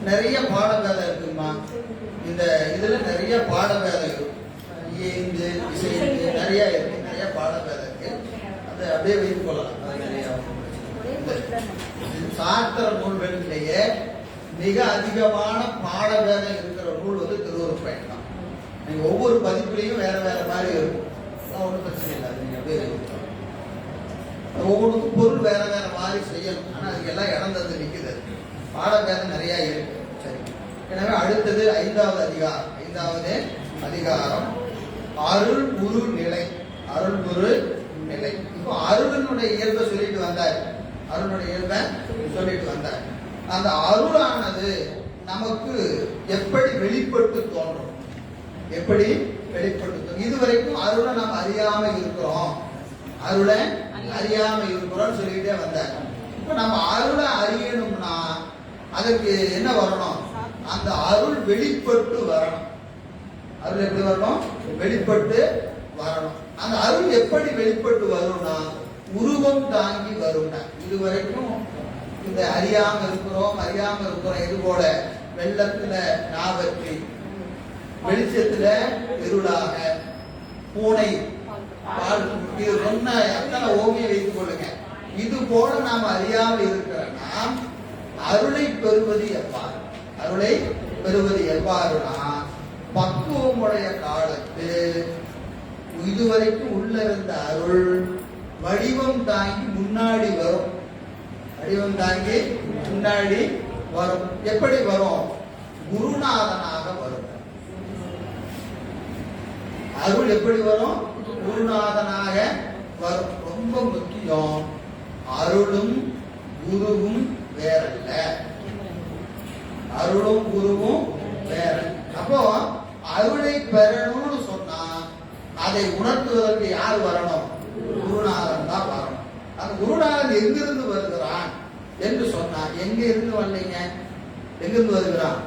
நிறைய பாடவேதம் இருக்குமா? இந்த இதுல நிறைய பாடவேதம் இருக்கு. ஏந்து இசைந்து நிறைய இருக்கு, நிறைய பாடவேதம் இருக்கு. அதை அப்படியே வைத்துக் கொள்ளலாம். அது நிறைய சாஸ்திர நூல்களிலேயே மிக அதிகமான பாடவேதம் இருக்கிற நூல் வந்து திருவருட்பயன் தான். நீங்க ஒவ்வொரு பதிப்புலையும் வேற வேற மாதிரி இருக்கும். ஒன்றும் பிரச்சனை இல்லை. அது நீங்க அப்படியே ஒவ்வொன்றுக்கும் பொருள் வேற வேற மாதிரி செய்யணும். ஆனா அதுக்கு எல்லாம் இடம் தந்து நிற்குது. பாடவேதம் நிறைய இருக்கு. சரி, எனவே அடுத்தது ஐந்தாவது அதிகாரம் அருள் குரு நிலை. அருள் குரு நிலை. இப்போ அருளினுடைய இயல்பை சொல்லிட்டு வந்தார். அருளுடைய இயல்பை சொல்லிட்டு வந்தார். அந்த அருளானது நமக்கு எப்படி வெளிப்பட்டு தோன்றும்? எப்படி வெளிப்பட்டு தோன்றும்? இதுவரைக்கும் அருளை நாம் அறியாம இருக்கிறோம், அருளை அறியாம இருக்கிறோம் சொல்லிக்கிட்டே வந்தார். இப்ப நம்ம அருளை அறியணும்னா அதற்கு என்ன வரணும்? அந்த அருள் வெளிப்பட்டு வரணும். அருள் எப்படி வரணும்? வெளிப்பட்டு வரணும். அந்த அருள் எப்படி வெளிப்பட்டு வரும்னா உருவம் தாங்கி வரும். இதுவரைக்கும் இந்த அறியாம இருக்கிறோம் இது போல வெள்ளத்துல நாவற்றி, வெளிச்சத்துல இருளாக, பூனை பால், இது சொன்ன எத்தனை ஓவியம் வைத்துக் கொள்ளுங்க. இது போல நாம் அறியாம இருக்கிற நாம் அருளை பெறுவது எவ்வாறு? அருளை பெறுவது எவ்வாறுனா பக்குவமுடைய காலத்து இதுவரைக்கும் உள்ள இருந்த அருள் வடிவம் தாங்கி முன்னாடி வரும். வடிவம் தாங்கி முன்னாடி வரும். எப்படி வரும்? குருநாதனாக வரும். அருள் எப்படி வரும்? குருநாதனாக வரும். ரொம்ப முக்கியம். அருளும் குருவும் வேறல்ல. அருளும் குருவும் வேற. அப்போ அருளை பெறணும்னு சொன்னா அதை உணர்த்துவதற்கு யார் வரணும்? குருநாதன் தான் வரணும். அந்த குருநாதன் எங்கிருந்து வருகிறான் என்று சொன்னா, எங்க இருந்து வரலைங்க, எங்கிருந்து வருகிறான்?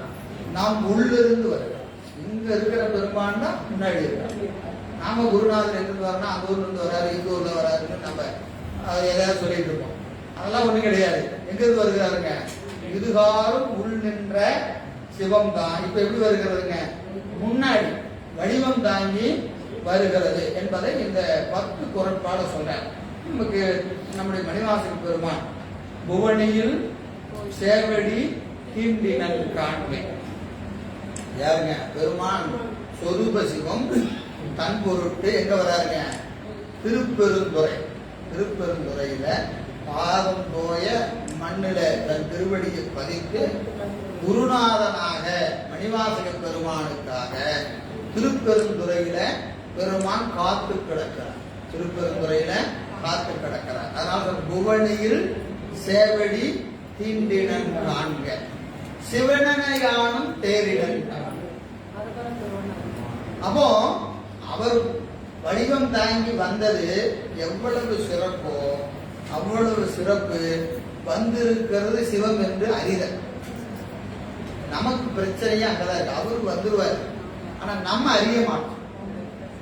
நாம் உள்ளிருந்து வருகிறோம். இங்க இருக்கிற பெருமான் தான் முன்னாடி இருக்கிறான். நாம குருநாதன் எங்கிருந்து வரணும், அந்த ஊர்ல இருந்து வராரு, இந்த ஊர்ல வராருன்னு நம்ம எதாவது சொல்லிட்டு இருக்கோம். அதெல்லாம் ஒண்ணும் கிடையாது. எங்கிருந்து வருகிறாருங்க? இதுகாரும் உள் நின்ற சிவம் தான். இப்ப எப்படி வருகிறதுங்க? முன்னாடி வடிவம் தாங்கி வருகிறது என்பதை இந்த 10 குறட்பாட சொல்றேன். நமக்கு நம்முடைய மணிவாசக பெருமான் புவனியில் சேவடி தீண்டினல் காண்பே. யாருங்க? பெருமான் சொரூப சிவம் தன் பொருட்டு எங்க வராருங்க? திருப்பெருந்துறை. திருப்பெருந்துறையில பாதம் போய மண்ணில தன் திருவடியை பதித்து குருநாதனாக மணிவாசக பெருமானுக்காக திருப்பெருந்துறையில பெருமான் காத்து கிடக்கிறார். திருப்பெருந்துறையில காத்து கிடக்கிறார். அதனால புவனியில் சேவடி தீண்டினன் காண்க சிவனனையானும் தேரிடன். அப்போ அவர் வடிவம் தாங்கி வந்தது எவ்வளவு சிறப்போ அவ்வளவு சிறப்பு வந்திருக்கிறது சிவம் என்று அறிதல். நமக்கு பிரச்சனையே அங்கதான் இருக்கு. அவருக்கு வந்துருவார், ஆனா நம்ம அறிய மாட்டோம்.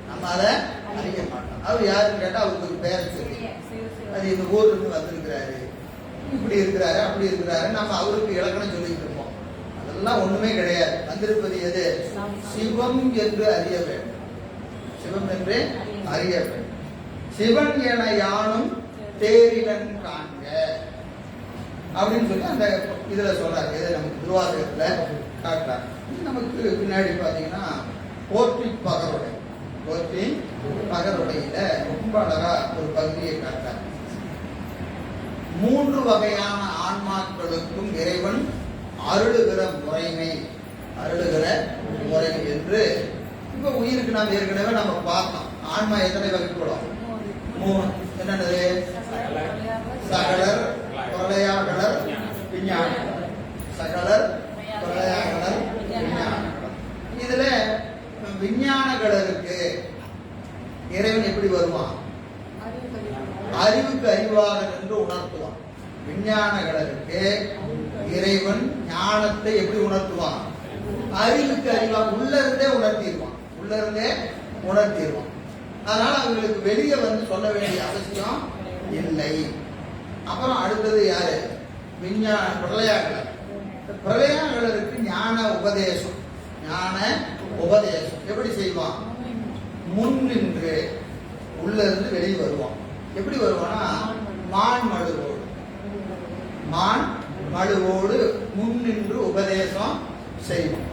நம்ம அதை அறிய மாட்டோம். அவர் யாருன்னு கேட்டா அவருக்கு ஒரு பேரை சொல்லி, அது இந்த ஊர்ல இருந்து வந்திருக்கிறாரு, இப்படி இருக்கிறாரு, அப்படி இருக்கிறாரு, நம்ம அவருக்கு இலக்கணம் சொல்லிட்டு இருப்போம். அதெல்லாம் ஒண்ணுமே கிடையாது. வந்திருப்பது எது? சிவம் என்று அறிய வேண்டும். சிவம் என்று அறிய வேண்டும். சிவன் என யானும் தேரிடன் காண்க அப்படின்னு சொல்லி அந்த இதுல சொல்றாரு. இதை நமக்கு திருவாசகத்துல காட்டுறாரு. நமக்கு பின்னாடி பாத்தீங்கன்னா போற்றி பகருடை. போற்றி பகருடையில ரொம்ப அழகா ஒரு பகுதியை காட்டுறார். 3 வகையான ஆன்மாக்களுக்கும் இறைவன் அருளுகிற முறைமை என்று இப்ப உயிருக்கு நாம் ஏற்கனவே நம்ம பார்த்தோம். ஆன்மா எத்தனை வகைப்படும்? 3. என்னது? சகலர், பிரளயாகலர், விஞ்ஞானம். சகலர், பிரளயாகலர், விஞ்ஞானம். இதுல விஞ்ஞானங்களுக்கு இறைவன் எப்படி வருவான்? அறிவுக்கு அறிவாக என்று உணர்த்துவான். விஞ்ஞானங்களுக்கு இறைவன் ஞானத்தை எப்படி உணர்த்துவான்? அறிவுக்கு அறிவாக உள்ள இருந்தே உணர்த்திடுவான். அதனால அவங்களுக்கு வெளியே வந்து சொல்ல வேண்டிய அவசியம் இல்லை. அப்புறம் அடுத்தது யாரு? விஞ்ஞான பிரளயாகலர். பிரளயாகலருக்கு ஞான உபதேசம். ஞான உபதேசம் எப்படி செய்வான்? முன் நின்று உள்ள இருந்து வெளியே வருவான். எப்படி வருவானா? மான் மழுவோடு முன் நின்று உபதேசம் செய்வோம்.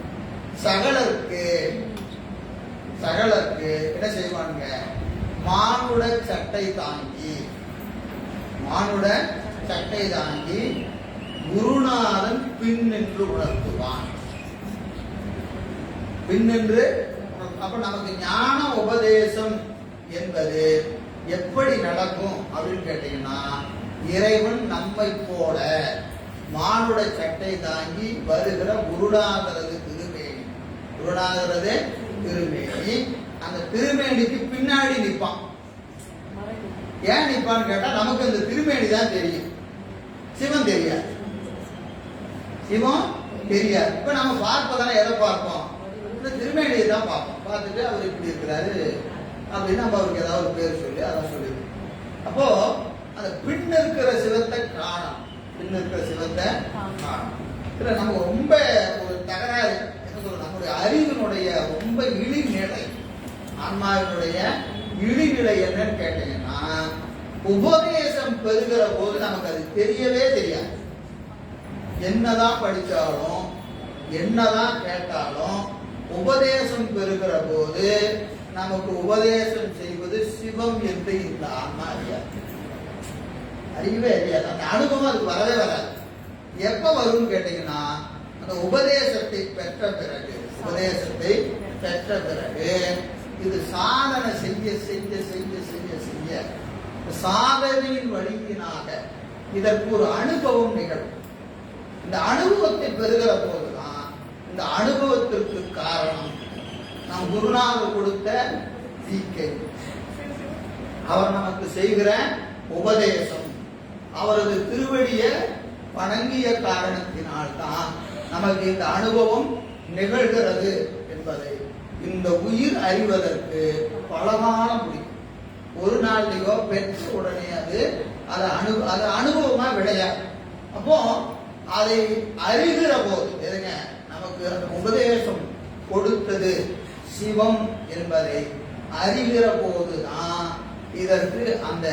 சகலருக்கு என்ன செய்வாங்க? மானுட சட்டை தாங்கி குருநாதன் பின் நின்று உணர்த்துவான். அப்ப நமக்கு ஞான உபதேசம் என்பது எப்படி நடக்கும் அப்படின்னு கேட்டீங்கன்னா, இறைவன் நம்மை போல மானுட சட்டை தாங்கி வருகிற குருநாதரது திருமேனி அந்த திருமேனிக்கு பின்னாடி நிற்பான். ஏன் நிற்பான்னு கேட்டா, நமக்கு அந்த திருமேனி தான் தெரியும், சிவன் தெரியாது. இப்ப நம்ம பார்ப்பதான எதை பார்ப்போம்? இந்த திருமேனியை தான் பார்ப்போம். பார்த்துட்டு அவர் இப்படி இருக்கிறாரு அப்படின்னு நம்ம அவருக்கு ஏதாவது ஒரு பேர் சொல்லி அதான் சொல்லிடுவோம். அப்போ அந்த பின் இருக்கிற சிவத்தை காணும். நம்ம ரொம்ப ஒரு தகராறு என்ன சொல்ற, நம்முடைய அறிவினுடைய ரொம்ப இழிநிலை, ஆன்மாவினுடைய இழிநிலை என்னன்னு கேட்டீங்கன்னா, உபதேசம் பெறுகிற போது நமக்கு அது தெரியவே தெரியாது. என்னதான் படித்தாலும் என்னதான் கேட்டாலும் உபதேசம் பெறுகிற போது நமக்கு உபதேசம் செய்வது சிவம் என்று இந்த ஆன்மா அறியவே அறியாது. அந்த அனுபவம் அதுக்கு வரவே வராது. எப்ப வரும்னு கேட்டீங்கன்னா, அந்த உபதேசத்தை பெற்ற பிறகு இது சாதனை செய்ய சாதனையின் வழியினாக இதற்கு ஒரு அனுபவம் நிகழும். இந்த அனுபவத்தை பெறுகிற போதுதான் இந்த அனுபவத்திற்கு காரணம் நம் குருநாதர் கொடுத்த தீக்கை, அவர் நமக்கு செய்கிற உபதேசம், அவரது திருவடிய வணங்கிய காரணத்தினால்தான் நமக்கு இந்த அனுபவம் நிகழ்கிறது என்பதை இந்த உயிர் அறிவதற்கு பல காலம் முடியும். ஒரு நாள்லையோ பெற்ற உடனே அது அனுபவமா விளையாது. அப்போ அதை அறிகிற போது எதுங்க, நமக்கு அந்த உபதேசம் கொடுத்தது சிவம் என்பதை அறிகிற போதுதான் இதற்கு அந்த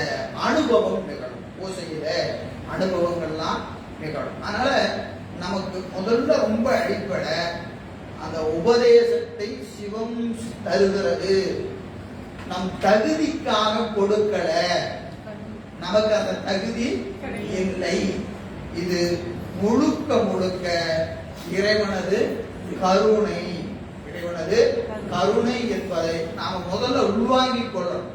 அனுபவம் நிகழும். பூசையில அனுபவங்கள்லாம் நிகழும். அதனால நமக்கு முதல்ல ரொம்ப அடிப்படை அந்த உபதேசத்தை சிவம் தருகிறது. நம் தகுதிக்காக கொடுக்கல, நமக்கு அந்த தகுதி இல்லை. இது முழுக்க இறைவனது கருணை என்பதை நாம முதல்ல உள்வாங்கிக் கொள்ளணும்.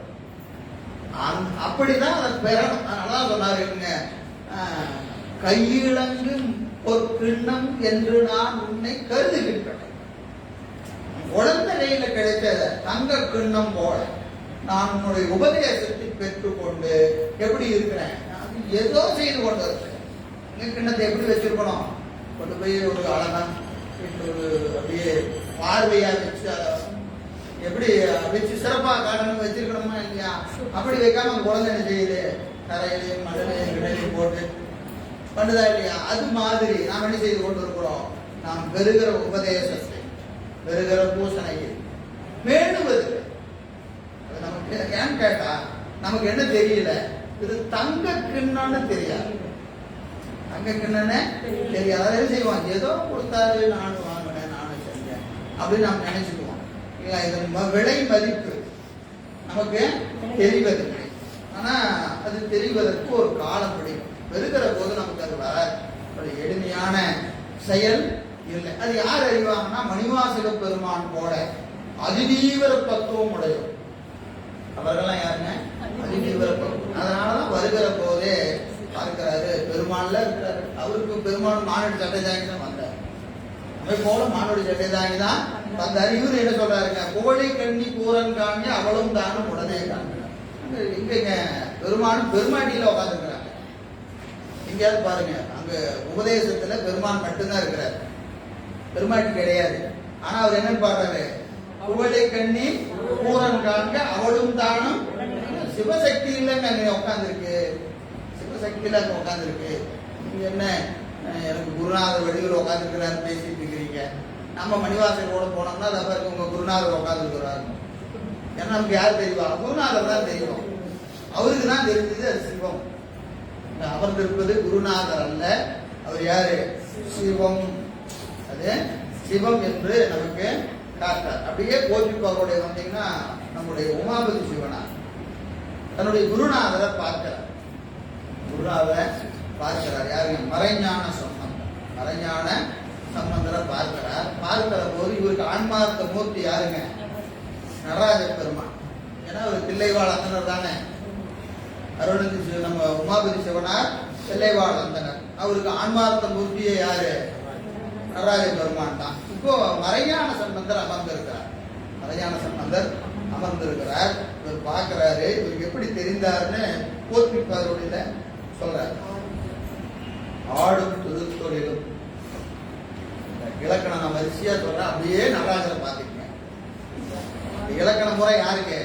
அப்படிதான் அதை பெறணும். அதனால சொன்னாருங்க, கையிலங்கு ஒரு கிண்ணம் என்று நான் உன்னை கருதுகின்றேன். குழந்தை கையில கிடைச்ச தங்க கிண்ணம் போல நான் உன்னுடைய உபதேசத்தை பெற்றுக்கொண்டு எப்படி இருக்கிறேன், ஏதோ செய்து கொண்டு இருக்கிறேன். கிண்ணத்தை எப்படி வச்சிருக்கணும், கொண்டு போய் ஒரு அழகா ஒரு அப்படியே பார்வையா வச்சு அதை எப்படி வச்சு சிறப்பா காட்டணும் வச்சிருக்கணுமா இல்லையா? அப்படி வைக்காம குழந்தை என்ன செய்யுது, தரையிலையும் மணலையும் கிடலையும் போட்டு பண்ணுதா இல்லையா? அது மாதிரி நாம் என்ன செய்து கொண்டு இருக்கிறோம், நாம் பெறுகிற உபதேசத்தை பெறுகிற பூசணையை வேண்டுவது. நமக்கு ஏன்னு கேட்டா நமக்கு என்ன தெரியல, இது தங்க கிண்ணம்னு தெரியாது. தங்க கிண்ணன்னு தெரியாது. அதை செய்வான், ஏதோ கொடுத்தாரு நானும் வாங்கினேன் நானும் செஞ்சேன் அப்படின்னு நாம் நினைச்சுக்குவோம். இல்லை, இது விலை மதிப்பு நமக்கு தெரிவதில்லை. ஆனா அது தெரிவதற்கு ஒரு காலம் பிடிக்கும். பெறுகிற போது நமக்கு அது வராது. ஒரு எளிமையான செயல் இல்லை. அது யார் அறிவாங்கன்னா, மணிவாசக பெருமான் போல அதிதீவிர பக்குவம் உடையும் அவர்கள்லாம் யாருங்க, அதிதீவிர பக்குவம். அதனாலதான் வருகிற போதே பார்க்கிறாரு, பெருமான்ல இருக்கிறாரு. அவருக்கு பெருமான் மானுட சட்டை தாங்கி தான் வந்தார். அவை போல மானுட சட்டை தாங்கி தான் வந்தார். இவரு என்ன சொல்றாருங்க, கோழி கண்ணி கூரன் காண்க அவளும் தானும் உடனே காண்கிறார். இங்க பெருமானும் பெருமாட்டியில உட்காந்துருக்கிறாங்க. எங்கேயாவது பாருங்க, அங்க உபதேசத்துல பெருமான் மட்டும்தான் இருக்கிறார், பெருமாட்டி கிடையாது. ஆனா அவர் என்ன பாடுறாரு, குவளை கண்ணி பூரன் காண்க அவளும் தானும். சிவசக்தி இல்லைன்னு அங்க உட்காந்துருக்கு, சிவசக்தியில அங்க உட்காந்துருக்கு. என்ன எனக்கு குருநாதர் வடிவில் உட்காந்துருக்கிறாரு பேசிட்டு இருக்கிறீங்க. நம்ம மணிவாசலோட போனோம்னா அதை உங்க குருநாதர் உட்காந்துருக்கிறாரு. ஏன்னா நமக்கு யார் தெரியுமா? குருநாதர் தான் தெரியும். அவருக்கு தான் தெரிஞ்சது அது சிவம். அமர்ந்திருப்பது குருநாதர் அல்ல, அவர் யாரு? சிவம். அது சிவம் என்று நமக்கு காட்டார். அப்படியே போற்றிப்பாருடைய வந்தீங்கன்னா நம்முடைய உமாபதி சிவனார் தன்னுடைய குருநாதரை பார்க்கிறார். குருநாதரை பார்க்கிறார் யாருங்க? மறைஞான சம்பந்தர். மறைஞான சம்பந்தரை பார்க்கிறார். பார்க்கிற போது இவருக்கு ஆன்மார்த்த மூர்த்தி யாருங்க? நடராஜ பெருமான். ஏன்னா அவர் தில்லைவாழ் அந்தனர் தானே. அருணந்தி நம்ம உமாபதி சிவனார் தில்லைவாழ் அந்தனர். அவருக்கு ஆன்மார்த்த மூர்த்தியே யாரு? நடராஜ பெருமான் தான். இப்போ மறைஞான சம்பந்தர் அமர்ந்திருக்கிறார். மறைஞான சம்பந்தர் அமர்ந்திருக்கிறார். இவர் பார்க்கிறாரு. இவருக்கு எப்படி தெரிந்தாருன்னு போற்றிப்பாருடைய சொல்றாரு. ஆடும் திருத்தொழிலும் இலக்கணம் நான் வரிசையா சொல்றேன். அப்படியே நடராஜரை பார்த்துக்கங்க. இலக்கண முறை யாருக்கு?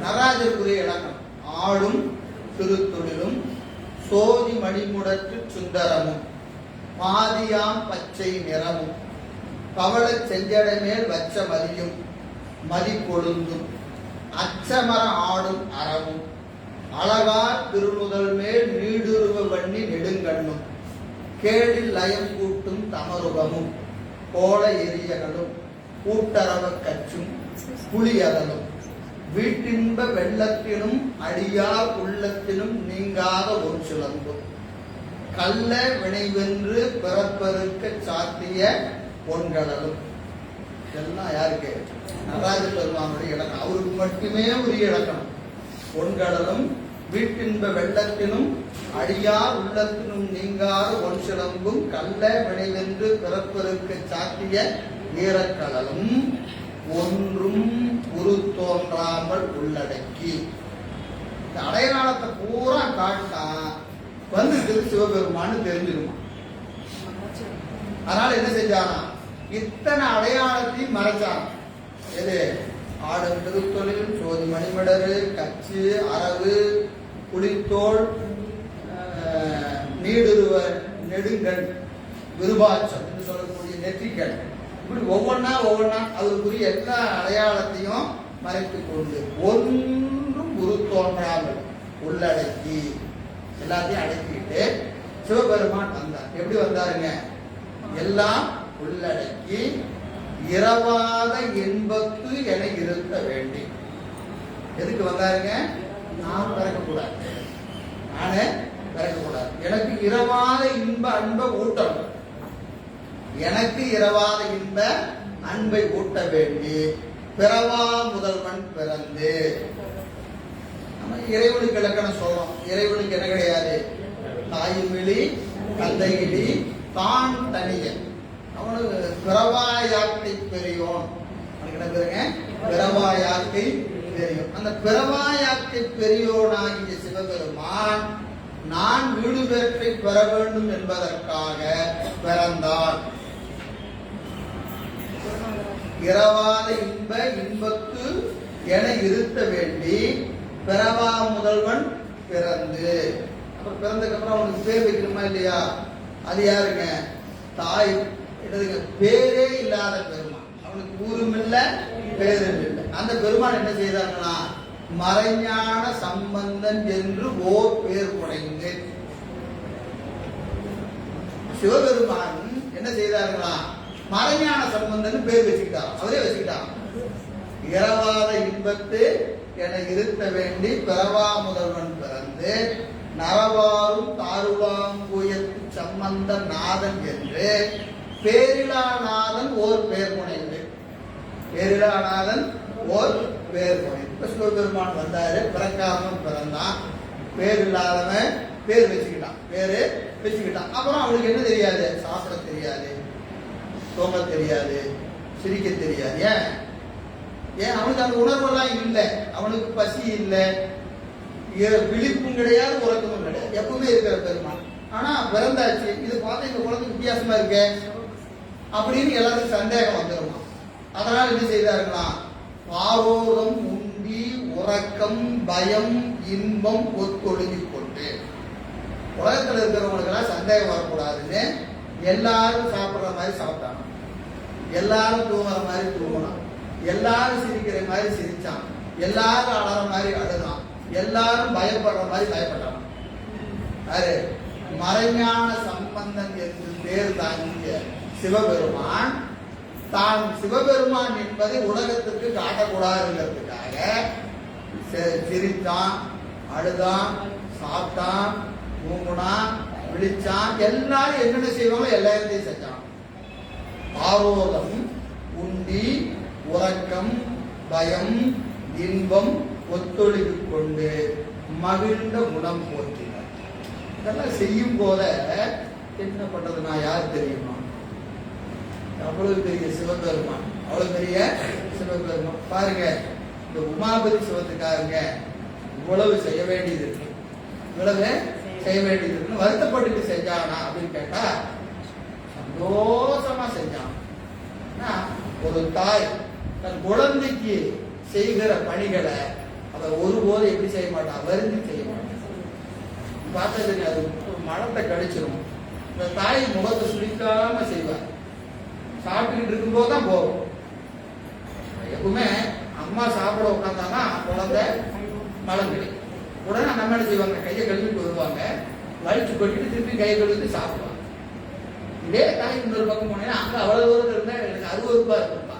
நடராஜருக்குரிய இலக்கணம். ஆடும் திருத்தொழிலும் சோதி மணிமுடற்று சுந்தரமும் பாதியாம் பச்சை நிறமும் பவள செஞ்சடை மேல் வச்ச மதியும் மதி கொழுந்தும் அச்சமர ஆடும் அறமும் அழகா திருமுதல் மேல் நீடுருவ வண்ணி நெடுங்கண்ணும் கேளில் லயம் கூட்டும் தமருகமும் கோல எரியகளும் கூட்டரவ கச்சும் புலியதலும் வீட்டின்ப வெள்ளத்தினும் அடியார் உள்ளத்தினும் நீங்காத ஒரு சிலம்பும் கள்ள வினைவென்று பிறப்பருக்க சாத்திய பொன்கடலும். இதெல்லாம் யாருக்கு? நடராஜ பெருமானுடைய இலக்கணம். அவருக்கு மட்டுமே உரிய இலக்கணம். பொன்கடலும் வீட்டின்ப வெள்ளத்தினும் அடியார் உள்ளத்தினும் நீங்காத ஒன் சிலம்பும் கள்ள வினைவென்று பிறப்பருக்க சாத்திய ஈரக்கடலும் ஒன்றும் உரு தோன்றாமல் உள்ளடக்கி. இந்த அடையாளத்தை பூரா காட்டா வந்து சிவபெருமான்னு தெரிஞ்சிருமா. அதனால என்ன செஞ்சானா? இத்தனை அடையாளத்தையும் மறைச்சான். எது? ஆடும் திருத்தொழில் சோதி மணிமடரு கச்சு அரவு புலித்தோல் நீடுருவ நெடுங்கண் விருபாச்சம் என்று சொல்லக்கூடிய நெற்றிக்கண். இப்படி ஒவ்வொன்னா அவருக்குரிய எல்லா அடையாளத்தையும் மறைத்துக் கொண்டு ஒன்றும் குரு தோன்றாமல் உள்ளடக்கி எல்லாத்தையும் அடக்கிட்டு சிவபெருமான் வந்தார். எப்படி வந்தாருங்க? எல்லாம் உள்ளடக்கி இரவாத இன்பத்து என இருக்க வேண்டி. எதுக்கு வந்தாருங்க? நான் பிறக்கக்கூடாது, நானே பிறக்கக்கூடாது. எனக்கு இரவாத இன்ப அன்பை ஊட்டணும். எனக்கு இரவாத இன்ப அன்பை ஊட்ட வேண்டி பிறவா முதல்வன் பிறந்து. நம்ம இறைவனுக்கு இலக்கணம் சொல்றோம். இறைவனுக்கு என்ன கிடையாது? தாயுமிழி தந்தையிலி தான் தனியன். அவனுக்கு பிறவாயாக்கை பெரியோன். அவனுக்கு என்ன பேருங்க? பிறவாயாக்கை பெரியோன். அந்த பிறவாயாக்கை பெரியோனாகிய சிவபெருமான் நான் வீடு பேற்றை பெற வேண்டும் என்பதற்காக பிறந்தான். இரவாத இன்பத்து என இருத்த வேண்டி பிறவா முதல்வன் பிறந்து. அப்புறம் பிறந்ததுக்கு அப்புறம் அவனுக்கு பேர் வைக்கணுமா இல்லையா? அது யாருங்க? தாய் பேரே இல்லாத பெருமான். அவனுக்கு ஊரும் இல்லை, பேரும் இல்லை. அந்த பெருமான் என்ன செய்தாங்கன்னா மறைஞான சம்பந்தன் என்று ஓர் பேர் குறைந்து சிவபெருமான் என்ன செய்தார்களா? மறைஞான சம்பந்தன் பேர் வச்சுக்கிட்டான். அவரே வச்சுக்கிட்டான். இரவாத இன்பத்து என இருத்த வேண்டி பிறவா முதல்வன் பிறந்து நரவாரும் தாருவாம் புயத்து சம்பந்த நாதன் என்று பேரிலாநாதன் ஓர் பேர் முனைந்து. பேரிலாநாதன் ஓர் பேர் முனை. இப்ப சிவபெருமான் வந்தாரு. பிறக்காம பிறந்தான். பேர் இல்லாதவன் பேர் வச்சுக்கிட்டான். பேரு வச்சுக்கிட்டான். அப்புறம் அவனுக்கு என்ன தெரியாது? சாப்பிட தெரியாது, தூங்க தெரியாது, சிரிக்க தெரியாது. ஏன் அவனுக்கு அந்த உணர்வெல்லாம் இல்லை. அவனுக்கு பசி இல்லை, விழிப்பும் கிடையாது, உறக்கமும் கிடையாது. எப்பவுமே இருக்கிற பெருமான். ஆனா பிறந்தாச்சு, இது பார்த்து இந்த குழந்தை வித்தியாசமா இருக்க அப்படின்னு எல்லாருக்கும் சந்தேகம் வந்துருமா. அதனால என்ன செய்தார்களா? ஆரோகம் உண்டி உறக்கம் பயம் இன்பம் ஒத்தொழுங்கி கொண்டு உலகத்தில் இருக்கிறவங்களுக்கெல்லாம் சந்தேகம் வரக்கூடாதுன்னு எல்லாரும் சாப்பிட்ற மாதிரி சாப்பிட்டாங்க, எல்லாரும் தூங்குற மாதிரி தூங்கினான், எல்லாரும் சிரிக்கிற மாதிரி சிரிச்சான், எல்லாரும் அழற மாதிரி அழுதான், எல்லாரும் பயப்படுற மாதிரி பயப்பட்டான். யாரு? மறைஞான சம்பந்தன் என்று பேர் தாங்கிய சிவபெருமான் தான் சிவபெருமான் என்பதை உலகத்திற்கு காட்டக்கூடாதுங்கிறதுக்காக சிரித்தான், அழுதான், சாப்பிட்டான், தூங்குனான், விழிச்சான், எல்லாரும் என்னென்ன செய்வாங்களோ எல்லாத்தையும் செஞ்சான். ஆரோதம், உண்டி, உறக்கம், பயம், இன்பம் ஒத்துழைப்பு கொண்டு மகிழ்ந்த குணம் போற்றினார். இதெல்லாம் செய்யும் போத என்ன பண்றது? நான் யார் தெரியுமா? அவ்வளவு பெரிய சிவபெருமான், அவ்வளவு பெரிய சிவபெருமான். பாருங்க, இந்த உமாபதி சிவத்துக்காரங்க இவ்வளவு செய்ய வேண்டியது இருக்கு, இவ்வளவு செய்ய வேண்டியது இருக்குன்னு வருத்தப்பட்டு செஞ்சானா அப்படின்னு கேட்டா சந்தோஷமா செஞ்சான். ஒரு தாய் தன் குழந்தைக்கு செய்கிற பணிகளை அதை ஒருபோது எப்படி செய்ய மாட்டான்? வருந்தி செய்ய மாட்டான். பார்த்தது அது மனத்தை கடிச்சிடும். இந்த தாய் முகத்தை சுழிக்காம செய்வார். சாப்பிட்டுக்கிட்டு இருக்கும்போது தான் போகும். எப்பவுமே அம்மா சாப்பிட உட்காந்தாங்கன்னா குழந்தை மலம் கிடைக்கும். உடனே நம்ம என்ன செய்வாங்க? கையை கழுவிட்டு வருவாங்க, வலிச்சு கொட்டிட்டு திருப்பி கையை கழுவிட்டு சாப்பிடுவாங்க. இதே தாய் இன்னொரு பக்கம் போனீங்கன்னா அங்க அவ்வளவு தூரம் இருந்தா எனக்கு அருவறுப்பா இருக்குப்பா,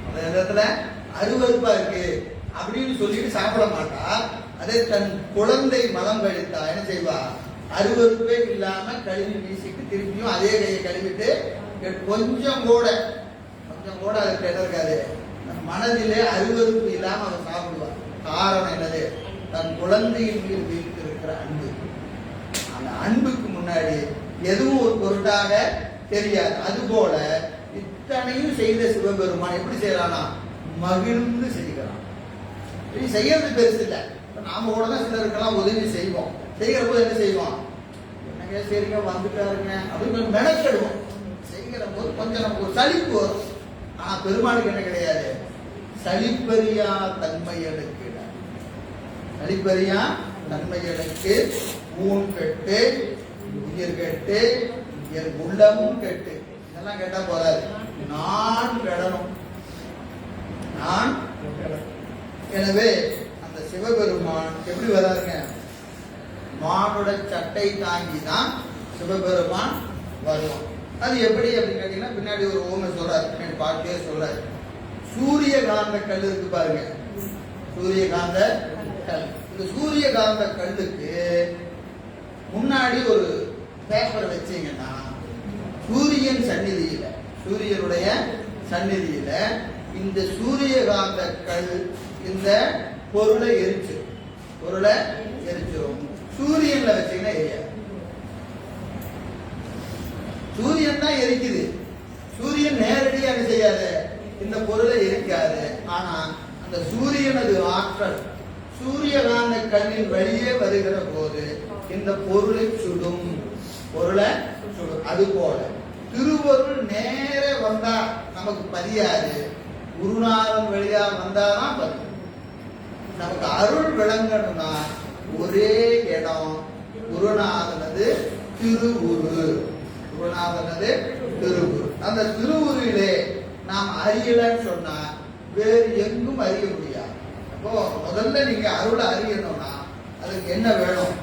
அந்த இடத்துல அருவறுப்பா இருக்கு அப்படின்னு சொல்லிட்டு சாப்பிட மாட்டா. அதே தன் குழந்தை மலம் கழித்தா என்ன செய்வா? அருவறுப்பே இல்லாம கழுவி வீசிட்டு திருப்பியும் அதே கையை கழுவிட்டு கொஞ்சம் கூட அது என்ன இருக்காது, மனதிலே அருவறுப்பு இல்லாம அவன் சாப்பிடுவான். காரணம் என்னது? தன் குழந்தையின் மீது வைத்து இருக்கிற அன்பு. அந்த அன்புக்கு முன்னாடி எதுவும் ஒரு பொருட்டாக தெரியாது. அதுபோல இத்தனையும் செய்த சிவபெருமான் எப்படி செய்யறானா? மகிழ்ந்து செய்கிறான். செய்யறது பெருசு இல்லை. நாம கூட தான் சிலருக்கெல்லாம் உதவி செய்வோம். செய்கிற போது என்ன செய்வோம்? என்னங்க சரிங்க வந்துட்டாருங்க அப்படின்னு மெனக்கெடுவோம். செய்கிற போது கொஞ்சம் நமக்கு ஒரு சலிப்பு வரும். ஆனா பெருமாளுக்கு என்ன கிடையாது? சலிப்பறியா தன்மையனுக்கு, சலிப்பறியா தன்மையனுக்கு ஊன் கெட்டு, உயிர் கெட்டு, என் உள்ளமும் கெட்டு, இதெல்லாம் கேட்டா போறாது. நான் கெடணும், நான். எனவே அந்த சிவபெருமான் எப்படி வராருங்க? மானுட சட்டை தாங்கி தான் சிவபெருமான் வருவான். அது எப்படி அப்படின்னு கேட்டீங்கன்னா பின்னாடி ஒரு ஓமை சொல்றாரு, பின்னாடி பாட்டே சொல்றாரு. சூரியகாந்த கல் இருக்கு பாருங்க, சூரியகாந்த கல். இந்த சூரியகாந்த கல்லுக்கு முன்னாடி ஒரு பேப்பர் வச்சீங்கன்னா சூரியன் சந்நிதியில, சூரியனுடைய சந்நிதியில இந்த சூரியகாந்த கல் இந்த பொருளை எரிச்சிடும். சூரியன்ல வச்சீங்கன்னா எரியாது. சூரியன் தான் எரிக்குது. சூரியன் நேரடியாக செய்யாது, இந்த பொருளை எரிக்காது. ஆனா அந்த சூரியனது ஆற்றல் சூரியகாந்த கல்லின் வழியே வருகிற போது இந்த பொருளை சுடும், பொருளை சுடும். அது போல திருவருள் நேர வந்தா நமக்கு பதியாது, குருநாதன் வழியா வந்தாதான் பதியும். நமக்கு அருள் விளங்கணும்னா ஒரே இடம் குருநாதனது திருவுரு, குருநாதனது திருவுரு. அந்த திருவுருவிலே நாம் அறியலன்னு சொன்னா வேறு எங்கும் அறிய முடியாது. அப்போ முதல்ல நீங்க அருளை அறியணும்னா அதுக்கு என்ன வேணும்?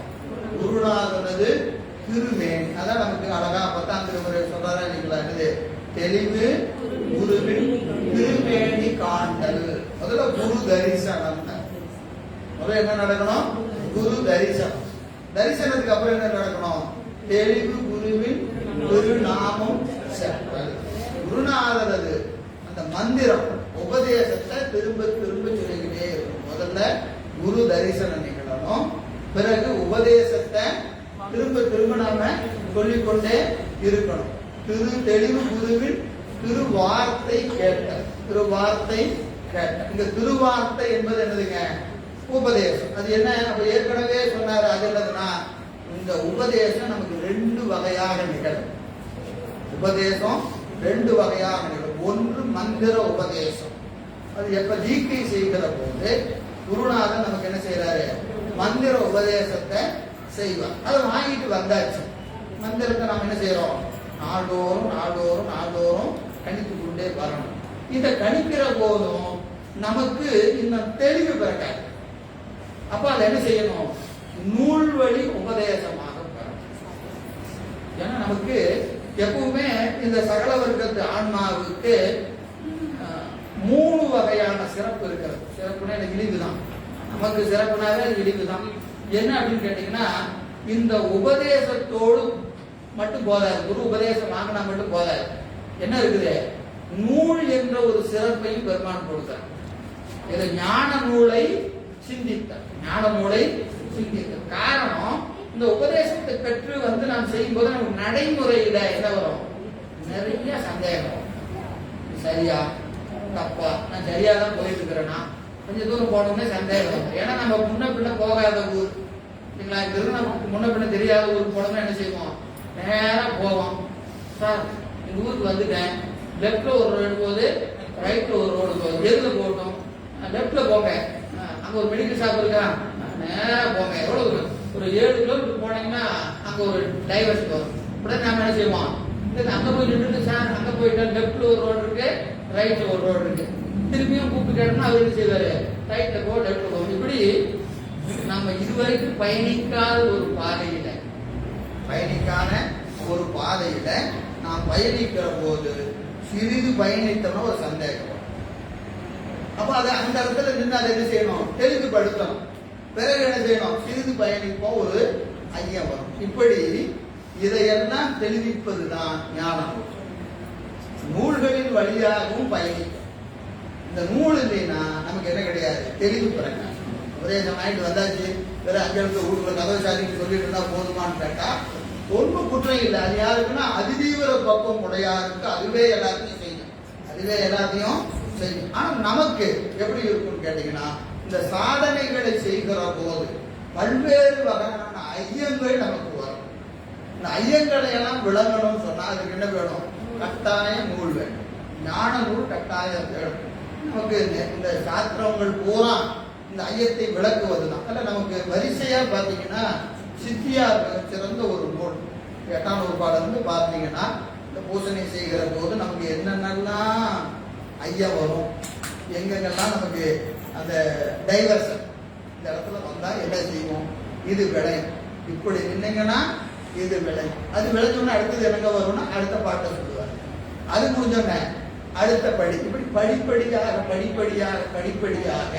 குருநாதனது திருமேனி. அதான் நமக்கு அழகா 10ஆம் திருமுறை சொல்றாரா இல்லைங்களா? என்னது? தெளிவு குருவின் திருமேனி காண்டல். முதல்ல குரு தரிசனம். முதல்ல என்ன நடக்கணும்? குரு தரிசனம். தரிசனத்துக்கு அப்புறம் என்ன நடக்கணும்? தெளிவு குருவின் திருநாமம் செப்பல். குருநாதரது அந்த மந்திரம் உபதேசத்தை திரும்ப திரும்ப சொல்லிக்கிட்டே இருக்கும். முதல்ல குரு தரிசனம் நிகழணும், பிறகு உபதேசத்தை திரும்ப திரும்ப நாம சொல்லிக்கொண்டே இருக்கணும். தெளிவு குருவின் திருவார்த்தை கேட்ட, திருவார்த்தை கேட்ட. இந்த திருவார்த்தை என்பது என்னதுங்க? உபதேசம். அது என்ன? அப்ப ஏற்கனவே சொன்னாரு. அது என்னதுன்னா இந்த உபதேசம் நமக்கு 2 வகையாக நிகழும். உபதேசம் 2 வகையாக நிகழும். ஒன்று மந்திர உபதேசம். அது எப்ப தீக்கை செய்கிற போது குருநாதன் நமக்கு என்ன செய்யறாரு? மந்திர உபதேசத்தை செய்வார். அதை வாங்கிட்டு வந்தாச்சு. மந்திரத்தை நாம் என்ன செய்யறோம்? நாள்தோறும் கணித்து கொண்டே வரணும். இதை கணிக்கிற போதும் நமக்கு இன்னும் தெளிவு பிறக்காது. அப்ப அதை என்ன செய்யணும்? நூல் வழி உபதேசமாக பெறணும். ஏன்னா நமக்கு எப்பவுமே இந்த சகல வர்க்கத்து ஆன்மாவுக்கு 3 வகையான சிறப்பு இருக்கிறது. சிறப்புனா இழிவு தான். நமக்கு சிறப்புனாவே இழிவு தான். என்ன அப்படின்னு கேட்டீங்கன்னா, இந்த உபதேசத்தோடு மட்டும் போதாது. குரு உபதேசம் வாங்கினா மட்டும் போதாது. என்ன இருக்குது? நூல் என்ற ஒரு சிறப்பையும் பெருமான் கொடுத்தார். இது ஞான நூலை சிந்தித்தார். காரணம், இந்த உபதேசத்தை பெற்று வந்து நாம் செய்யும் போது நமக்கு நடைமுறையில என்ன வரும்? நிறைய சந்தேகம். சரியா தப்பா? நான் சரியா தான் போயிட்டு இருக்கிறேன்னா கொஞ்சம் தூரம் போனோம்னே சந்தேகம். ஏன்னா நம்ம முன்ன பின்ன போகாத ஊர் இல்லைங்களா? இங்கிருந்து நமக்கு முன்ன பின்ன தெரியாத ஊருக்கு போனோம்னா என்ன செய்வோம்? நேரா போவோம். சார் இந்த ஊருக்கு வந்துட்டேன், லெப்ட்ல ஒரு ரோடு போகுது, ரைட்ல ஒரு ரோடு போகுது, எதுல போகட்டும்? லெப்ட்ல போங்க, அங்க ஒரு மெடிக்கல் ஷாப் இருக்கா, நேரா போங்க. எவ்வளவு? ஒரு 7 கிலோமீட்டர் போனீங்கன்னா அங்க ஒரு டைவர்ஸ் வரும். உடனே நாம என்ன செய்வோம்? அங்க போய் நின்றுட்டு, சார் அங்க போயிட்டா லெப்ட்ல ஒரு ரோடு இருக்கு, ரைட்ல ஒரு ரோடு இருக்கு, திரும்பியும் கூப்பிட்டு கேட்டோம்னா அவர் என்ன செய்வாரு? ரைட்ல போ, லெப்ட்ல போ. இப்படி நம்ம இதுவரைக்கும் பயணிக்காத ஒரு பாதையில நாம் பயணிக்கிற போது சிறிது பயணித்தோம்னா ஒரு சந்தேகம். அப்ப அதை அந்த இடத்துல நின்று அதை என்ன செய்யணும்? தெளிவுபடுத்தணும். பிறகு என்ன செய்யணும்? சிறிது பயணிப்போம், ஒரு ஐயம் வரும். இப்படி இதையெல்லாம் தெளிவிப்பதுதான் ஞானம். நூல்களின் வழியாகவும் பயணிக்கும். இந்த நூல் இல்லைன்னா நமக்கு என்ன கிடையாது? தெளிவு பிறகு உபதேசம் ஆயிட்டு வந்தாச்சு, வேற அங்க இருக்க ஊருக்குள்ள கதவை சாதிக்கு சொல்லிட்டு இருந்தா போதுமான்னு கேட்டா ஒன்றும் குற்றம் இல்லை. அது யாருக்குன்னா அதிதீவிர பக்குவம் உடையாருக்கு அதுவே எல்லாத்தையும் செய்யும். ஆனா நமக்கு எப்படி இருக்கும்னு கேட்டீங்கன்னா, இந்த சாதனைகளை செய்கிற போது பல்வேறு வகையான ஐயங்கள் நமக்கு வரும். இந்த ஐயங்களை எல்லாம் விளங்கணும்னு சொன்னா அதுக்கு என்ன வேணும்? கட்டாயம் நூல் வேணும். ஞான நூல் கட்டாயம் வேணும். நமக்கு இந்த சாஸ்திரங்கள் பூரா இந்த ஐயத்தை விளக்குவதுதான். அல்ல நமக்கு வரிசையா பாத்தீங்கன்னா சித்தியார் சிறந்த ஒரு நூல். 8ஆம் நூற்பாடு வந்து பார்த்தீங்கன்னா, இந்த பூசணை செய்கிற போது நமக்கு என்னென்னலாம் ஐயம் வரும், எங்கெங்கெல்லாம் நமக்கு அந்த டைவர்ஷன், இந்த இடத்துல வந்தா என்ன செய்வோம்? இது விளையும், இப்படி நின்னீங்கன்னா இது விளையும். அது விளைஞ்சோன்னா அடுத்தது என்னங்க வரும்னா அடுத்த பாட்டை சொல்லுவார். அது முடிஞ்சோன்னே அடுத்த படி. இப்படி படிப்படியாக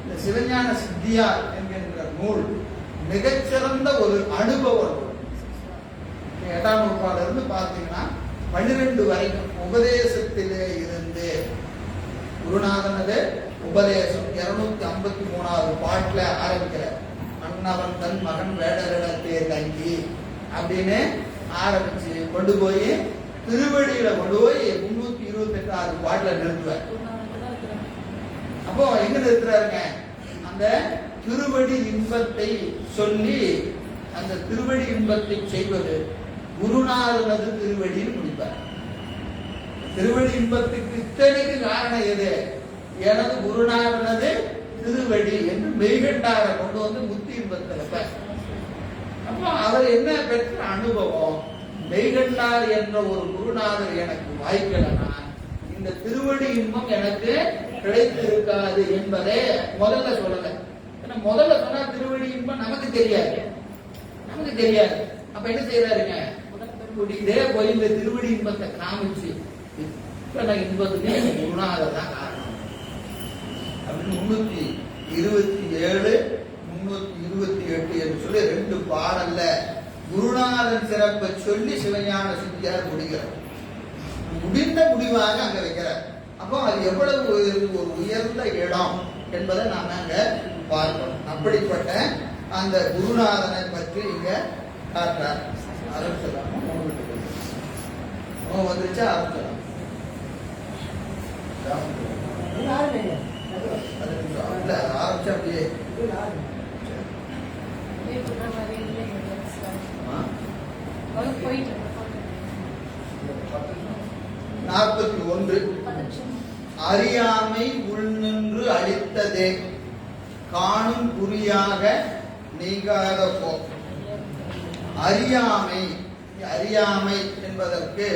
இந்த சிவஞான சித்தியார் என்கின்ற நூல் மிகச்சிறந்த ஒரு அனுபவம். 8ஆம் நூற்பாடுல இருந்து பார்த்தீங்கன்னா 12 வரைக்கும் உபதேசத்திலே இருந்து குருநாதனது உபதேசம் 253வது பாட்டுல ஆரம்பிக்கிற மன்னவன் தன் மகன் வேடரிடத்தே தங்கி அப்படின்னு ஆரம்பிச்சு கொண்டு போய் திருவடியில கொண்டு போய் 328வது பாட்டுல நிறுத்துவார். அப்போ எங்க நிறுத்துறாருங்க? அந்த திருவடி இன்பத்தை சொல்லி, அந்த திருவடி இன்பத்தை செய்வது குருநாதனது திருவடியில் முடிப்பார். திருவடி இன்பத்துக்கு இத்தனைக்கு காரணம் எது? எனது குருநாதனது திருவடி என்று மெய்கண்டார கொண்டு வந்து முத்தி இன்பத்தில் வைப்பார். அப்போ அவர் என்ன பெற்ற அனுபவம்? மெய்கண்டார் என்ற ஒரு குருநாதர் எனக்கு வாய்க்கலனா இந்த திருவடி இன்பம் எனக்கு கிடைத்திருக்காது என்பதை முதல்ல சொல்லல. முதல்ல சொன்னா திருவடி இன்பம் நமக்கு தெரியாது. அப்ப என்ன செய்யறாருங்க? இதே போய் இந்த திருவடி இன்பத்தை காமிச்சு இன்பத்துக்கு குருநாதர் தான் காரணம் அப்படின்னு 327 328 என்று சொல்லி 2 பாடல்ல குருநாதன் சிறப்பை சொல்லி சிவஞான சித்தியார் முடிகிறார். முடிந்த முடிவாக அங்க வைக்கிறார். அப்போ அது எவ்வளவு ஒரு உயர்ந்த இடம் என்பதை நாம அங்க பார்க்கணும். அப்படிப்பட்ட அந்த குருநாதனை பற்றி இங்க காட்டுறார். ஆரம்பிச்சலாம் வந்துருச்சா? ஆரம்பிச்சலாம். ஆரம்பிச்சா அப்படியே 41 அறியாமை உள்நின்று அளித்ததே காணும் குறியாக நீங்காத போ. அறியாமை. அறியாமை என்பதற்கு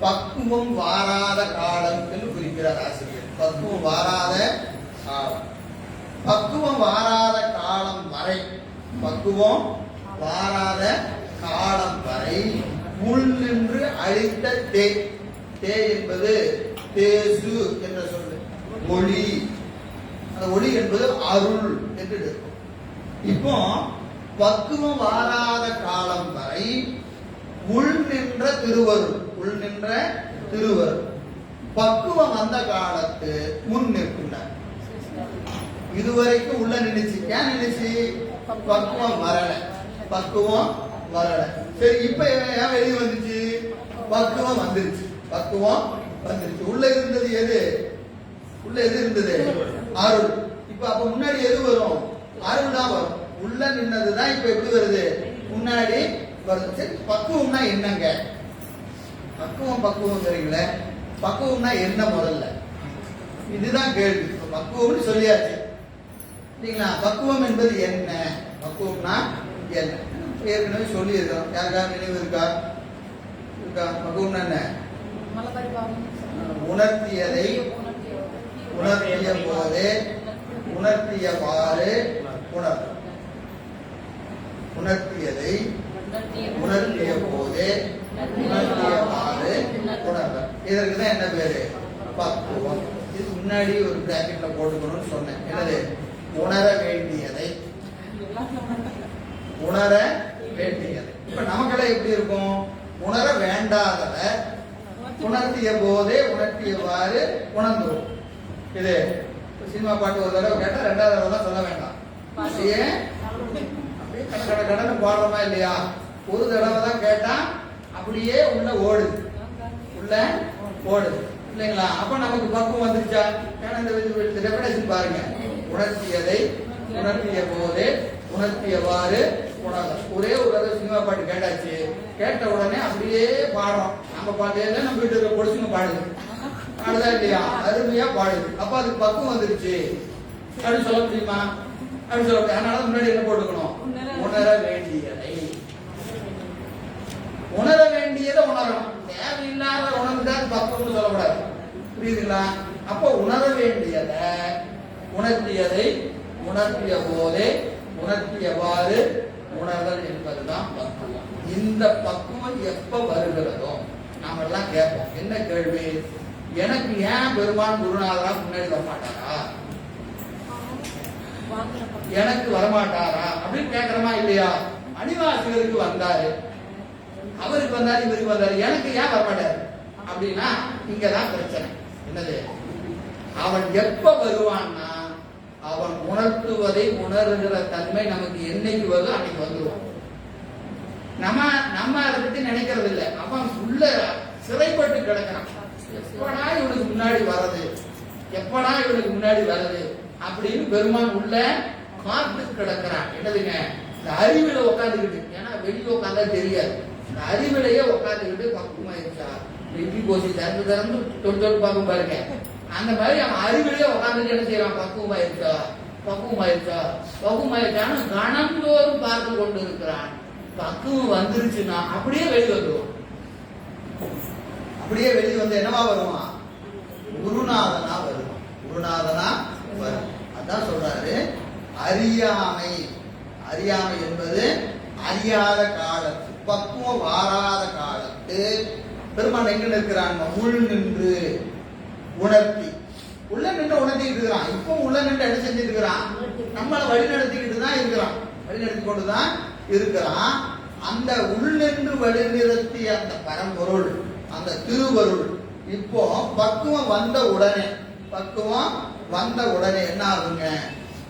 பக்குவம் வாராத காலம் என்று குறிக்கிறார் ஆசிரியர். பக்குவம் வாராத காலம். பக்குவம் வாராத காலம் வரை, பக்குவம் வாராத காலம் வரை உள் நின்று அழித்த தே. தே என்பது தேசு என்ற சொல்லு, ஒளி. அந்த ஒளி என்பது அருள் என்று இருக்கும். இப்போ பக்குவம் வாராத காலம் வரை உள் நின்ற திருவருள், உள் நின்ற திருவருள் பக்குவம் வந்த காலத்து முன் நிற்கின்றார். இதுவரைக்கும் உள்ள நினைச்சு, ஏன் நினைச்சு? பக்குவம் வரல, பக்குவம் வரல. சரி, இப்ப ஏன் வெளியே வந்துச்சு? பக்குவம் வந்துருச்சு, பக்குவம் வந்துருச்சு. உள்ள இருந்தது எது? உள்ள எது இருந்தது? அருள். இப்ப அப்ப முன்னாடி எது வரும்? அருள் தான் வரும். உள்ள நின்னதுதான் இப்ப எப்படி வருது? முன்னாடி வருது. சரி, பக்குவம்னா என்னங்க? பக்குவம் பக்குவம் சரிங்களே, பக்குவம்னா என்ன முதல்ல? இதுதான் கேள்வி. பக்குவம்னு சொல்லியாச்சு இல்லைங்களா? பக்குவம் என்பது என்ன? பக்குவம்னா என்ன? ஏற்கனவே சொல்லி இருக்கோம். யாருக்கா நினைவு இருக்கா? இருக்கா? பக்குவம்னா என்ன? உணர்த்தியதை உணர்த்திய போது உணர்த்தியவாறு உணர். உணர்த்தியதை உணர்த்திய போது உணர்த்தியவாறு உணர்வு. இதற்கு தான் என்ன பேரு? பக்குவம். இது முன்னாடி ஒரு பிராக்கெட்ல போட்டுக்கணும்னு சொன்னேன். என்னது? உணர வேண்டியதை உணர வேண்டியதை. இப்ப நமக்கெல்லாம் எப்படி இருக்கும்? உணர வேண்டாதத உணர்த்திய போதே உணர்த்தியவாறு உணர்ந்துரும். இது சினிமா பாட்டு ஒரு தடவை கேட்டா ரெண்டாவது தடவை சொல்ல வேண்டாம். அப்படியே கடனை பாடுறோமா இல்லையா? ஒரு தடவை தான் கேட்டா அப்படியே உள்ள ஓடுது, உள்ள ஓடுது இல்லைங்களா? அப்ப நமக்கு பக்குவம் வந்துருச்சா? ஏன்னா இந்த டெபினேஷன் பாருங்க. உணர்த்தியதை உணர்த்திய போதே உணர்த்தியவாறு உணர்வு. ஒரே ஒரு தடவை சினிமா பாட்டு கேட்டாச்சு, கேட்ட உடனே அப்படியே பாடுறோம். நம்ம பாட்டே நம்ம வீட்டுல பொடிச்சுங்க பாடுது, பாடுதா இல்லையா? அருமையா பாடுது. அப்ப அதுக்கு பக்குவம் வந்துருச்சு அப்படின்னு சொல்ல முடியுமா? அப்படின்னு சொல்ல முடியும். அதனால முன்னாடி என்ன போட்டுக்கணும்? உணர வேண்டியதை. உணர வேண்டியதை உணரணும். தேவையில்லாத உணர்ந்தா பக்குவம்னு சொல்லக்கூடாது. புரியுதுங்களா? அப்போ உணர வேண்டியதை உணர்த்தியதை உணர்த்திய போதே உணர்த்தியவாறு உணர்தல் என்பதுதான் பக்குவம். இந்த பக்குவம் எப்ப வருகிறதோ நாம எல்லாம் கேட்போம். என்ன கேள்வி? எனக்கு ஏன் பெருமான் குருநாதரா முன்னாடி வரமாட்டாரா? எனக்கு வரமாட்டாரா அப்படின்னு கேட்கிறோமா இல்லையா? அணிவாசிகளுக்கு வந்தாரு, அவருக்கு வந்தாரு, இவருக்கு வந்தாரு, எனக்கு ஏன் வரமாட்டாரு அப்படின்னா இங்கதான் பிரச்சனை. என்னது? அவன் எப்ப வருவான்னா அவன் உணர்த்துவதை உணர்கிற தன்மை நமக்கு என்னைக்கு வருதோ அன்னைக்கு வந்துடும். நம்ம அதை பத்தி நினைக்கிறது இல்லை. அவன் உள்ள சிறைப்பட்டு கிடக்கிறான். எப்படா இவனுக்கு முன்னாடி வர்றது, எப்படா இவனுக்கு முன்னாடி வர்றது அப்படின்னு பெருமான் உள்ள காத்து கிடக்கிறான். என்னதுங்க? இந்த அறிவில உட்காந்துக்கிட்டு, ஏன்னா வெளியே உட்காந்தா தெரியாது, இந்த அறிவிலையே உட்காந்துக்கிட்டு பக்குவமாயிருச்சா வெற்றி போசி திறந்து திறந்து தொட்டு தொட்டு பார்க்க பாருங்க. அந்த மாதிரி அவன் அறிவிலேயே உட்காந்துட்டு என்ன செய்யறான்? பக்குவமாயிருச்சா பக்குவமாயிருச்சா பக்குவமாயிருச்சான்னு கணந்தோறும் பார்த்து கொண்டு இருக்கிறான். பக்குவம் வந்துருச்சுன்னா அப்படியே வெளியே வந்துடுவான். அப்படியே வெளியே வந்து என்னவா வருவான்? குருநாதனா வருவான். குருநாதனா வரும். அதான் சொல்றாரு அறியாமை. அறியாமை என்பது அறியாத காலத்து, பக்குவம் வாராத காலத்து பெருமான் எங்க நிற்கிறாங்க? உள் நின்று உணர்த்தி. உள்ள நின்று உணர்த்திக்கிட்டு இருக்கிறான். இப்போ உள்ள நின்று என்ன செஞ்சுட்டு இருக்கிறான்? நம்மளை வழி நடத்திக்கிட்டு தான் இருக்கிறான், வழி நடத்தி கொண்டுதான் இருக்கிறான். அந்த உள் நின்று வழி நிறுத்திய அந்த பரம்பொருள், அந்த திருவருள் இப்போ பக்குவம் வந்த உடனே, பக்குவம் வந்த உடனே என்ன ஆகுங்க?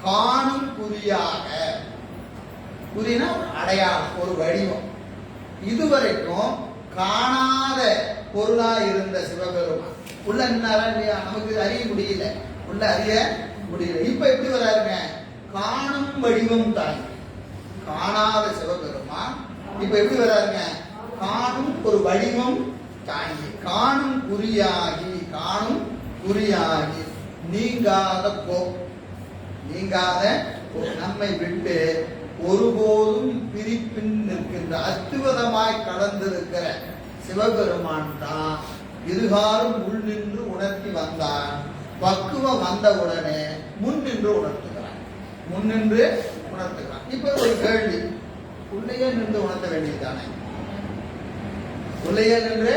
காணும் குறியாக. குறினா அடையாளம், ஒரு வடிவம். இதுவரைக்கும் காணாத பொருளா இருந்த சிவபெருமான் உள்ள நின்னாரா இல்லையா? நமக்கு அறிய முடியல, உள்ள அறிய முடியல. இப்ப எப்படி வராருங்க? காணும் வடிவம் தாங்கி. காணாத சிவபெருமான் இப்ப எப்படி வராருங்க? காணும் ஒரு வடிவம் தாங்கி, காணும் குறியாகி. காணும் குறியாகி நீங்காத போ, நீங்காத நம்மை விட்டு ஒருபோதும் பிரிப்பின் நிற்கின்ற அத்துவதமாய் கடந்திருக்கிற சிவபெருமான் தான் இருகாலும் உள் நின்று உணர்த்தி வந்தான். பக்குவம் வந்தவுடனே முன் நின்று உணர்த்துகிறான். இப்ப ஒரு கேள்வி, உள்ளேயே நின்று உணர்த்த வேண்டியதுதானே? உள்ளேயே நின்று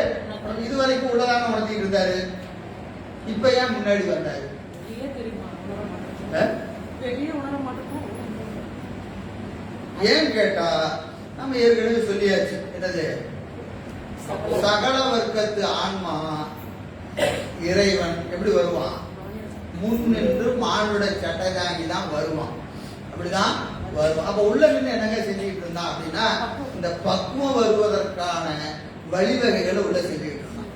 இதுவரைக்கும் உள்ளதான உணர்த்திட்டு இருந்தாரு, இப்ப ஏன் முன்னாடி வந்தாரு? ஏன் கேட்டா நம்ம ஏற்கனவே சொல்லியாச்சு, என்னது? சகல வர்க்கத்து ஆன்மா இறைவன் எப்படி வருவான்? முன் நின்று மானுட சட்டை தாங்கி தான் வருவான். அப்படிதான் வருவான். அப்ப உள்ள நின்று என்னங்க செஞ்சுக்கிட்டு இருந்தான் அப்படின்னா, இந்த பக்குவம் வருவதற்கான வழிவகைகளை உள்ள செஞ்சுக்கிட்டு இருந்தான்.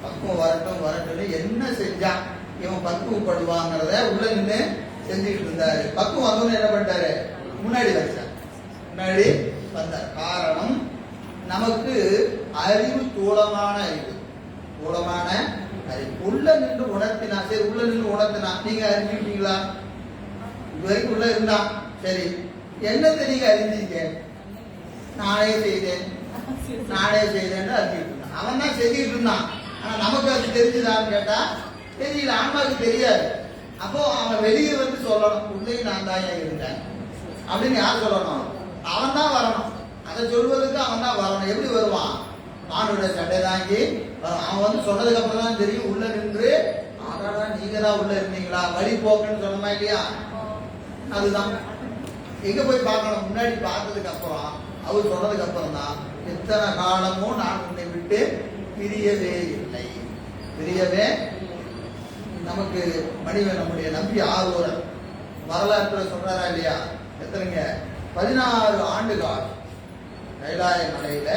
பக்குவம் வரட்டும் என்ன செஞ்சா இவன் பக்குவப்படுவாங்கிறத உள்ள நின்று செஞ்சுக்கிட்டு இருந்தாரு. பக்குவம் வந்தோன்னு என்ன பண்ணிட்டாரு? முன்னாடி வந்தார். காரணம், நமக்கு அறிவு தூளமான அறிவு. உள்ள நின்று உணர்த்தினா. சரி, உள்ள நின்று உணர்த்தினா நீங்க அறிஞ்சுட்டீங்களா? இதுவரைக்கும் உள்ள இருந்தா சரி, என்னத்தை நீங்க அறிஞ்சீங்க? நானே செய்தேன் அறிஞ்சிட்டு இருந்தான். அவன் தான் செஞ்சுட்டு இருந்தான். ஆனா நமக்கு அது தெரிஞ்சுதான்னு கேட்டா தெரியல, ஆன்மாவுக்கு தெரியாது. அப்போ அவன் வெளியே வந்து சொல்லணும், உள்ளே நான் தான் இருந்தேன் அப்படின்னு. யார் சொல்லணும்? அவன் தான் வரணும். அதை சொல்வதற்கு அவன் தான் வரணும். எப்படி வருவான்? மானுட சட்டை தாங்கி அவன் வந்து சொன்னதுக்கு அப்புறம் தான் தெரியும். உள்ள நின்று ஆடாடா நீங்க தான் உள்ள இருந்தீங்களா, வழி போக்குன்னு சொன்னமா இல்லையா? அதுதான் எங்க போய் பார்க்கணும். முன்னாடி பார்த்ததுக்கு அப்புறம், அவர் சொன்னதுக்கு அப்புறம் தான், எத்தனை காலமும் நான் உன்னை விட்டு பிரியவே இல்லை. நமக்கு நம்முடைய நம்பி ஆர்வலர் வரலாற்றுல சொல்றாரா இல்லையா? எத்தனைங்க? 16 ஆண்டு காலம் கைலாய மலையில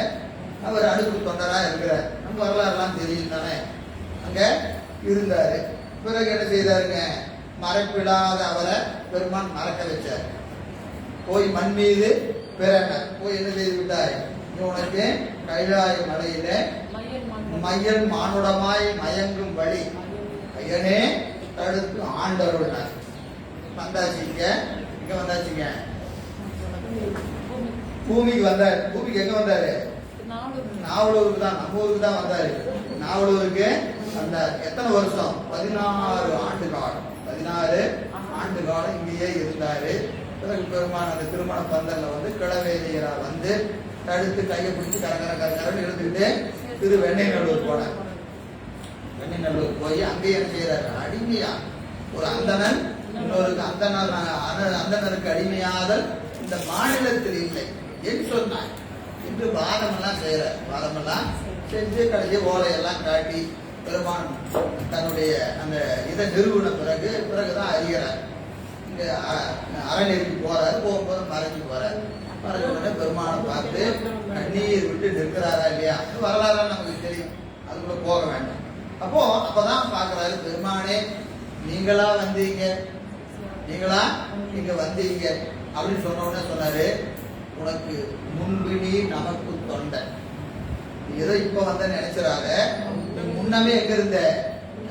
அவர் அடுப்பு தொண்டரா இருக்கிறார். நம்ம வரலாறுலாம் தெரியும் தானே. அங்க இருந்தாரு. பிறகு என்ன செய்தாருங்க? மறைப்பிடாத அவரை பெருமான் மறக்க வச்சார். போய் மண் மீது போய் என்ன செய்து விட்டார்? உனக்கு கைலாய மலையில மையன் மானுடமாய் மயங்கும் வழி ஐயனே தடுத்து ஆண்டருள்ளார். வந்தாச்சுங்க. இங்க வந்தாச்சுங்க, பூமிக்கு வந்தார். பூமிக்கு எங்க வந்தாரு? நாவலூருக்கு தான், நம்ம ஊருக்கு தான் வந்தாரு. நாவலூருக்கு வந்தார். எத்தனை வருஷம்? 16 ஆண்டு காலம். 16 ஆண்டு காலம் இங்கேயே இருந்தாரு. பிறகு பெருமான் அந்த திருமண பந்தல்ல வந்து கிளவேலியரா வந்து தடுத்து கையை பிடிச்சி கரகரன்னு இருந்துட்டு திரு வெண்ணைநல்லூர் போனார். வெண்ணைநல்லூர் போய் அங்கேயே என்ன செய்யறாரு? அடிமையா ஒரு அந்தணன் இன்னொருக்கு அந்தணருக்கு அடிமையாதல் இந்த மாநிலத்தில் இல்லை என்று சொன்னார். என்று வாதமெல்லாம் செய்யறார். வாதமெல்லாம் செஞ்சு கடைசி ஓலையெல்லாம் காட்டி பெருமான் தன்னுடைய அந்த இதை நிறுவன பிறகுதான் அறிகிறார். இங்க அறநெறிக்கு போறாரு. போகும்போது மறைஞ்சு போறாரு. மறைஞ்ச பெருமானை பார்த்து கண்ணீர் விட்டு நிற்கிறாரா இல்லையா? வரலாறு நமக்கு தெரியும், அதுக்குள்ள போக வேண்டாம். அப்பதான் பாக்குறாரு, பெருமானே நீங்களா வந்தீங்க அப்படின்னு சொன்ன உடனே சொன்னாரு, உனக்கு முன்பு நீ நமக்கு தொண்டன். ஏதோ இப்ப வந்த நினைச்சிடாத, முன்னமே எங்க இருந்த?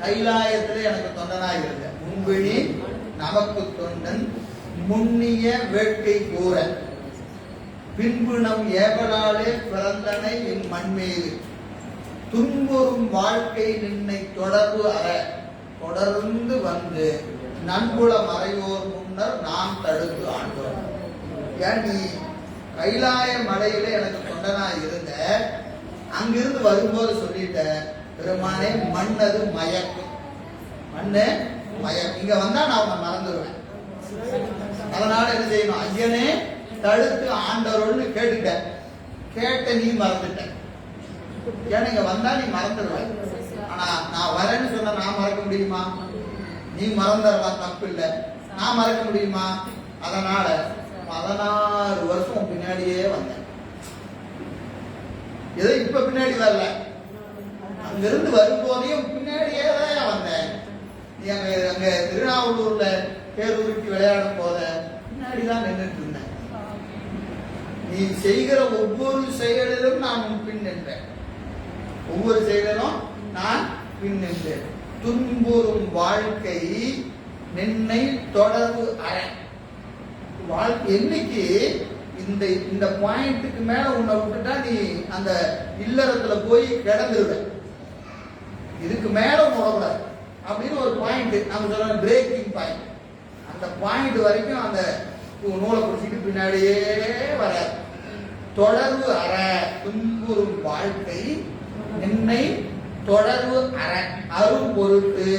கைலாயத்துல எனக்கு தொண்டனா இருந்த. முன்பு நீ நமக்கு தொண்டன், முன்னிய வேட்கை கூற பின்பு நம் ஏவலாலே பிறந்தனை என் மண்மீது துன்புறும் வாழ்க்கை நின்னை தொடர்ந்து வந்து நன்புல மறையோர் முன்னர் நாம் தடுத்து ஆண்டோம். ஏன் நீ கைலாய மலையில எனக்கு தொண்டனா இருந்த, அங்கிருந்து வரும்போது சொல்லிட்ட பெருமானே மண்ணது மயக்கும். இங்க வந்தா நான் உன்னை மறந்துடுவேன். அதனால என்ன செய்யணும்? ஐயனே தடுத்து ஆண்டவரோன்னு கேட்ட நீ மறந்துட்ட. ஏன்னா இங்க வந்தா நீ மறந்துடுவேன். ஆனா நான் வரேன்னு சொன்ன நான் மறக்க முடியுமா? நீ மறந்துடலாம், தப்பு இல்லை. நான் மறக்க முடியுமா? அதனால 16 வருஷம் பின்னாடியே வந்தேன். ஏதோ இப்ப பின்னாடி வரல, அங்கிருந்து வரும்போதையும் பின்னாடியே தான் வந்தேன். நீ அங்க திருநாவலூர்ல பேரூருக்கு விளையாடும் போத பின்னாடிதான் நின்றுட்டு இருந்தேன். நீ செய்கிற ஒவ்வொரு செயலிலும் நான் பின் நின்றேன். ஒவ்வொரு செயலிலும் நான் பின் நின்றேன். துன்புறும் வாழ்க்கை நின்னை தொடர்பு அற. வாழ்க்கை என்னைக்கு இந்த இந்த பாயிண்ட்டுக்கு மேல உன்னை விட்டுட்டா நீ அந்த இல்லறத்துல போய் கிடந்துருவ, இதுக்கு மேல விடக்கூடாது அப்படின்னு ஒரு பாயிண்ட் நம்ம சொல்ற பிரேக்கிங் பாயிண்ட். அந்த பாயிண்ட் வரைக்கும் அந்த நூலை பிடிச்சிட்டு பின்னாடியே வர தொடர்பு அற துன்புறும் வாழ்க்கை நின்னை தொடர்பு அற அரும் பொருட்டு.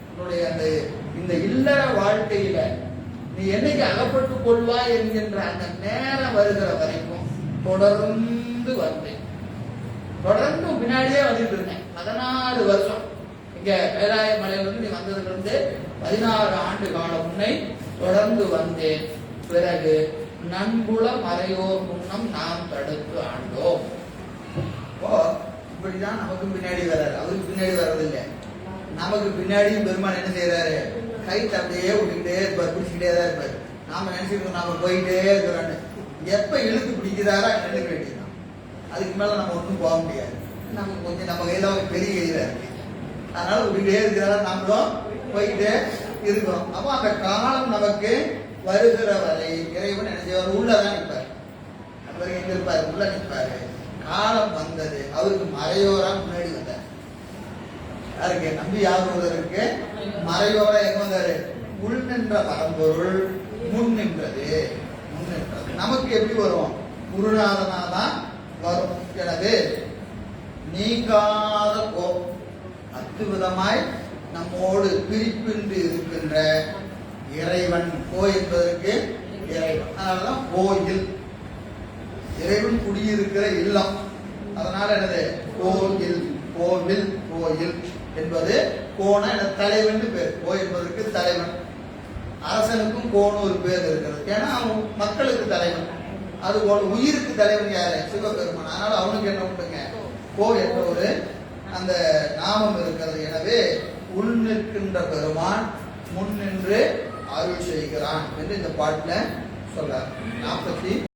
உன்னுடைய அந்த இந்த இல்லற வாழ்க்கையில நீ என்னைக்கு அகப்பட்டு கொள்வாய் என்கின்ற அந்த நேரம் வருகிற வரைக்கும் தொடர்ந்து வந்தேன், தொடர்ந்து பின்னாடியே வந்துட்டு இருந்தேன். 14 வருஷம் இங்க கைலாய மலையிலிருந்து நீ வந்ததுல இருந்து 16 ஆண்டு காலம் உன்னை தொடர்ந்து வந்தேன். பிறகு நன்புல மறையோர் முன்னம் நாம் தடுத்து ஆண்டோம். இப்படிதான் நமக்கு பின்னாடி வர்றாரு, அவருக்கு பின்னாடி வர்றதில்லை. நமக்கு பின்னாடியும் பெருமான் என்ன செய்யறாரு, கைத்து அப்படியே விட்டுக்கிட்டே இருப்பார், பிடிச்சிக்கிட்டே தான் இருப்பாரு. நாம நினைச்சுக்கணும் நாம போயிட்டே இருக்கிறோன்னு. எப்ப இழுத்து பிடிக்கிறாரோ நினைக்க வேண்டியதுதான். அதுக்கு மேல நம்ம ஒன்றும் போக முடியாது. நமக்கு கொஞ்சம் நம்ம கையில பெரிய கையில இருக்கு, அதனால விட்டுக்கிட்டே இருக்கிறாரா நாமளும் போயிட்டே இருக்கிறோம். அப்போ அந்த காலம் நமக்கு வருகிற வரை இறைவன் என்ன செய்வார், உள்ளதான் நிற்பார். அவர் எங்க இருப்பாரு, உள்ள நிற்பாரு. காலம் வந்தது, அவருக்கு மறையோரா முன்னாடி வந்தார். யாருக்கு, நம்பி யாருவதற்கு மறையோரா எங்க வந்தாரு, உள் நின்ற பரம்பொருள் முன் நின்றது. நமக்கு எப்படி வரும், குருநாதனாதான் வரும். எனவே நீங்காத அற்புதமாய் நம்மோடு பிரிப்பின்றி இருக்கின்ற இறைவன். என்பதற்கு இறைவன், அதனாலதான் கோயில், இறைவன் குடியிருக்கிற இல்லம். அதனால என்னது, கோயில், கோவில், கோயில் என்பது கோண தலைவன் பேர். கோ என்பதற்கு தலைவன். அரசனுக்கும் கோன்னு ஒரு பேர் இருக்கிறது, ஏன்னா அவன் மக்களுக்கு தலைவன். அது உயிருக்கு தலைவன் யாரு, சிவபெருமான். அதனால அவனுக்கு என்ன உண்டுங்க, கோ என்ற ஒரு அந்த நாமம் இருக்கிறது. எனவே உள் நிற்கின்ற பெருமான் முன் நின்று அருள் செய்கிறான் என்று இந்த பாட்டுல சொல்றார். 40